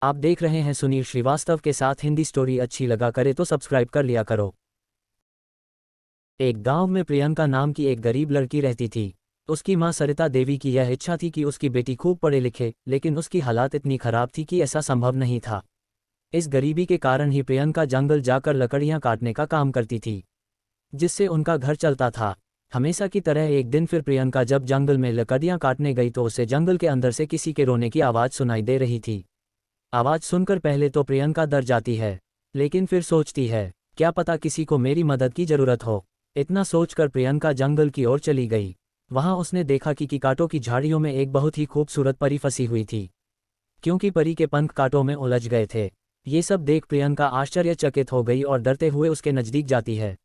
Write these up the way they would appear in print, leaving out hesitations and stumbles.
आप देख रहे हैं सुनील श्रीवास्तव के साथ हिंदी स्टोरी। अच्छी लगा करे तो सब्सक्राइब कर लिया करो। एक गांव में प्रियंका नाम की एक गरीब लड़की रहती थी। उसकी मां सरिता देवी की यह इच्छा थी कि उसकी बेटी खूब पढ़े लिखे, लेकिन उसकी हालात इतनी खराब थी कि ऐसा संभव नहीं था। इस गरीबी के कारण ही प्रियंका जंगल जाकर लकड़ियां काटने का काम करती थी, जिससे उनका घर चलता था। हमेशा की तरह एक दिन फिर प्रियंका जब जंगल में लकड़ियां काटने गई तो उसे जंगल के अंदर से किसी के रोने की आवाज़ सुनाई दे रही थी। आवाज़ सुनकर पहले तो प्रियंका डर जाती है, लेकिन फिर सोचती है, क्या पता किसी को मेरी मदद की ज़रूरत हो। इतना सोचकर प्रियंका जंगल की ओर चली गई। वहां उसने देखा कि कांटों की झाड़ियों में एक बहुत ही खूबसूरत परी फंसी हुई थी, क्योंकि परी के पंख कांटों में उलझ गए थे। ये सब देख प्रियंका आश्चर्यचकित हो गई और डरते हुए उसके नज़दीक जाती है।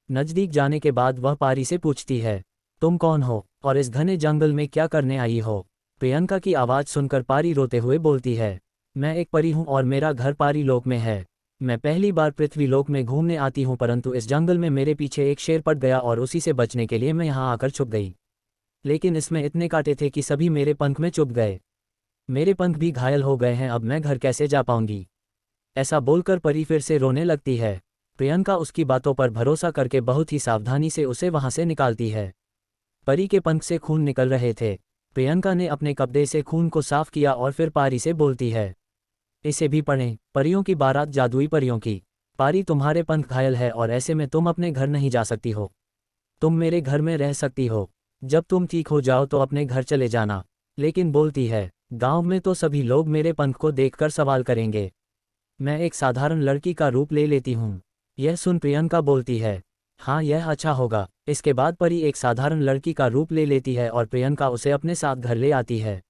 नज़दीक जाने के बाद वह पारी से पूछती है, तुम कौन हो और इस घने जंगल में क्या करने आई हो। प्रियंका की आवाज़ सुनकर पारी रोते हुए बोलती है, मैं एक परी हूँ और मेरा घर पारी लोक में है। मैं पहली बार पृथ्वी लोक में घूमने आती हूँ, परंतु इस जंगल में मेरे पीछे एक शेर पड़ गया और उसी से बचने के लिए मैं यहाँ आकर छुप गई। लेकिन इसमें इतने कांटे थे कि सभी मेरे पंख में चुभ गए। मेरे पंख भी घायल हो गए हैं, अब मैं घर कैसे जा पाऊंगी। ऐसा बोलकर परी फिर से रोने लगती है। प्रियंका उसकी बातों पर भरोसा करके बहुत ही सावधानी से उसे वहां से निकालती है। परी के पंख से खून निकल रहे थे। प्रियंका ने अपने कपड़े से खून को साफ किया और फिर पारी से बोलती है, इसे भी पढ़ें, परियों की बारात, जादुई परियों की। पारी, तुम्हारे पंख घायल है और ऐसे में तुम अपने घर नहीं जा सकती हो। तुम मेरे घर में रह सकती हो। जब तुम ठीक हो जाओ तो अपने घर चले जाना। लेकिन बोलती है, गांव में तो सभी लोग मेरे पंख को देखकर सवाल करेंगे। मैं एक साधारण लड़की का रूप ले लेती हूँ। यह सुन प्रियंका बोलती है, हाँ यह अच्छा होगा। इसके बाद परी एक साधारण लड़की का रूप ले लेती है और प्रियंका उसे अपने साथ घर ले आती है।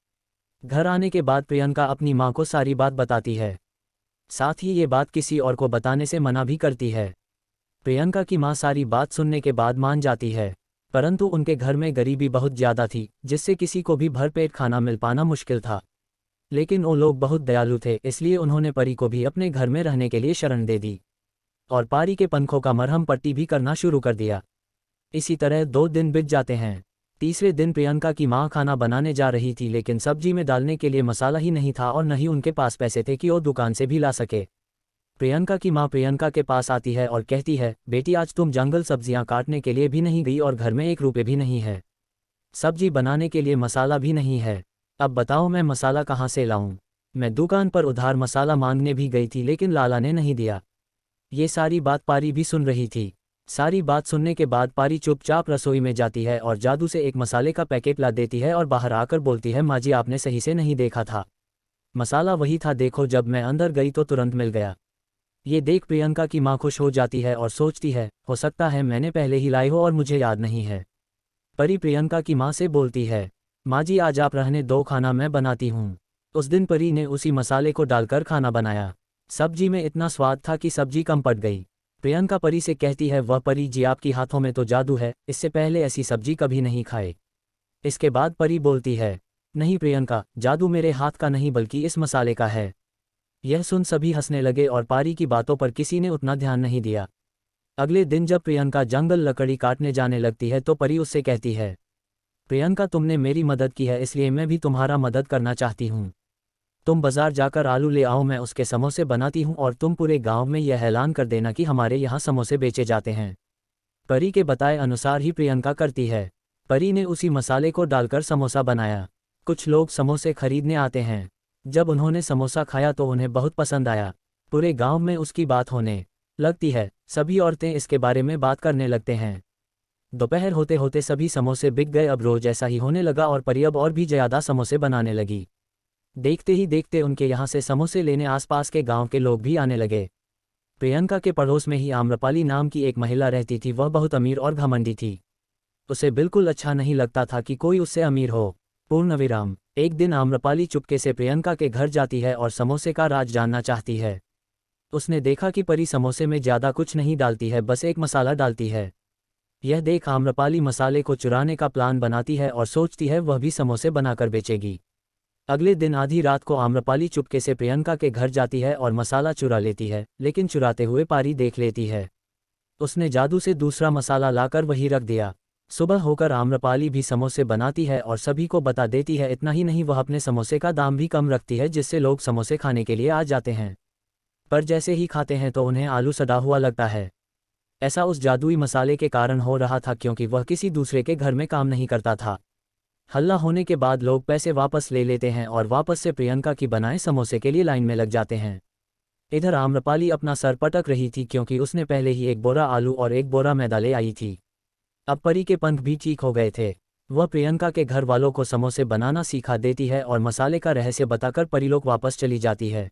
घर आने के बाद प्रियंका अपनी माँ को सारी बात बताती है, साथ ही ये बात किसी और को बताने से मना भी करती है। प्रियंका की माँ सारी बात सुनने के बाद मान जाती है, परंतु उनके घर में गरीबी बहुत ज़्यादा थी, जिससे किसी को भी भरपेट खाना मिल पाना मुश्किल था। लेकिन वो लोग बहुत दयालु थे, इसलिए उन्होंने परी को भी अपने घर में रहने के लिए शरण दे दी और पारी के पंखों का मरहम पट्टी भी करना शुरू कर दिया। इसी तरह 2 दिन बीत जाते हैं। तीसरे दिन प्रियंका की माँ खाना बनाने जा रही थी, लेकिन सब्जी में डालने के लिए मसाला ही नहीं था और न ही उनके पास पैसे थे कि वो दुकान से भी ला सके। प्रियंका की माँ प्रियंका के पास आती है और कहती है, बेटी आज तुम जंगल सब्जियां काटने के लिए भी नहीं गई और घर में 1 रुपये भी नहीं है। सब्जी बनाने के लिए मसाला भी नहीं है। अब बताओ मैं मसाला कहाँ से लाऊं। मैं दुकान पर उधार मसाला मांगने भी गई थी, लेकिन लाला ने नहीं दिया। ये सारी बात पारी भी सुन रही थी। सारी बात सुनने के बाद पारी चुपचाप रसोई में जाती है और जादू से एक मसाले का पैकेट ला देती है और बाहर आकर बोलती है, माँ जी आपने सही से नहीं देखा था, मसाला वही था, देखो जब मैं अंदर गई तो तुरंत मिल गया। ये देख प्रियंका की माँ खुश हो जाती है और सोचती है, हो सकता है मैंने पहले ही लाई हो और मुझे याद नहीं है। परी प्रियंका की माँ से बोलती है, माँ जी आज आप रहने दो, खाना मैं बनाती हूँ। उस दिन परी ने उसी मसाले को डालकर खाना बनाया। सब्जी में इतना स्वाद था कि सब्जी कम पड़ गई। प्रियंका परी से कहती है, वह परी जी आपकी हाथों में तो जादू है, इससे पहले ऐसी सब्जी कभी नहीं खाए। इसके बाद परी बोलती है, नहीं प्रियंका, जादू मेरे हाथ का नहीं बल्कि इस मसाले का है। यह सुन सभी हंसने लगे और पारी की बातों पर किसी ने उतना ध्यान नहीं दिया। अगले दिन जब प्रियंका जंगल लकड़ी काटने जाने लगती है तो परी उससे कहती है, प्रियंका तुमने मेरी मदद की है, इसलिए मैं भी तुम्हारा मदद करना चाहती हूँ। तुम बाजार जाकर आलू ले आओ, मैं उसके समोसे बनाती हूँ और तुम पूरे गांव में यह ऐलान कर देना कि हमारे यहाँ समोसे बेचे जाते हैं। परी के बताए अनुसार ही प्रियंका करती है। परी ने उसी मसाले को डालकर समोसा बनाया। कुछ लोग समोसे खरीदने आते हैं। जब उन्होंने समोसा खाया तो उन्हें बहुत पसंद आया। पूरे गांव में उसकी बात होने लगती है। सभी औरतें इसके बारे में बात करने लगते हैं। दोपहर होते होते सभी समोसे बिक गए। अब रोज ऐसा ही होने लगा और परी अब और भी ज़्यादा समोसे बनाने लगी। देखते ही देखते उनके यहाँ से समोसे लेने आसपास के गांव के लोग भी आने लगे। प्रियंका के पड़ोस में ही आम्रपाली नाम की एक महिला रहती थी। वह बहुत अमीर और घमंडी थी। उसे बिल्कुल अच्छा नहीं लगता था कि कोई उससे अमीर हो। पूर्णविराम। एक दिन आम्रपाली चुपके से प्रियंका के घर जाती है और समोसे का राज जानना चाहती है। उसने देखा कि परी समोसे में ज़्यादा कुछ नहीं डालती है, बस एक मसाला डालती है। यह देख आम्रपाली मसाले को चुराने का प्लान बनाती है और सोचती है वह भी समोसे बनाकर बेचेगी। अगले दिन आधी रात को आम्रपाली चुपके से प्रियंका के घर जाती है और मसाला चुरा लेती है, लेकिन चुराते हुए पारी देख लेती है। उसने जादू से दूसरा मसाला लाकर वहीं रख दिया। सुबह होकर आम्रपाली भी समोसे बनाती है और सभी को बता देती है। इतना ही नहीं, वह अपने समोसे का दाम भी कम रखती है, जिससे लोग समोसे खाने के लिए आ जाते हैं। पर जैसे ही खाते हैं तो उन्हें आलू सड़ा हुआ लगता है। ऐसा उस जादुई मसाले के कारण हो रहा था, क्योंकि वह किसी दूसरे के घर में काम नहीं करता था। हल्ला होने के बाद लोग पैसे वापस ले लेते हैं और वापस से प्रियंका की बनाए समोसे के लिए लाइन में लग जाते हैं। इधर आम्रपाली अपना सर पटक रही थी, क्योंकि उसने पहले ही एक बोरा आलू और एक बोरा मैदा ले आई थी। अब परी के पंख भी चीख हो गए थे। वह प्रियंका के घर वालों को समोसे बनाना सिखा देती है और मसाले का रहस्य बताकर परीलोक वापस चली जाती है।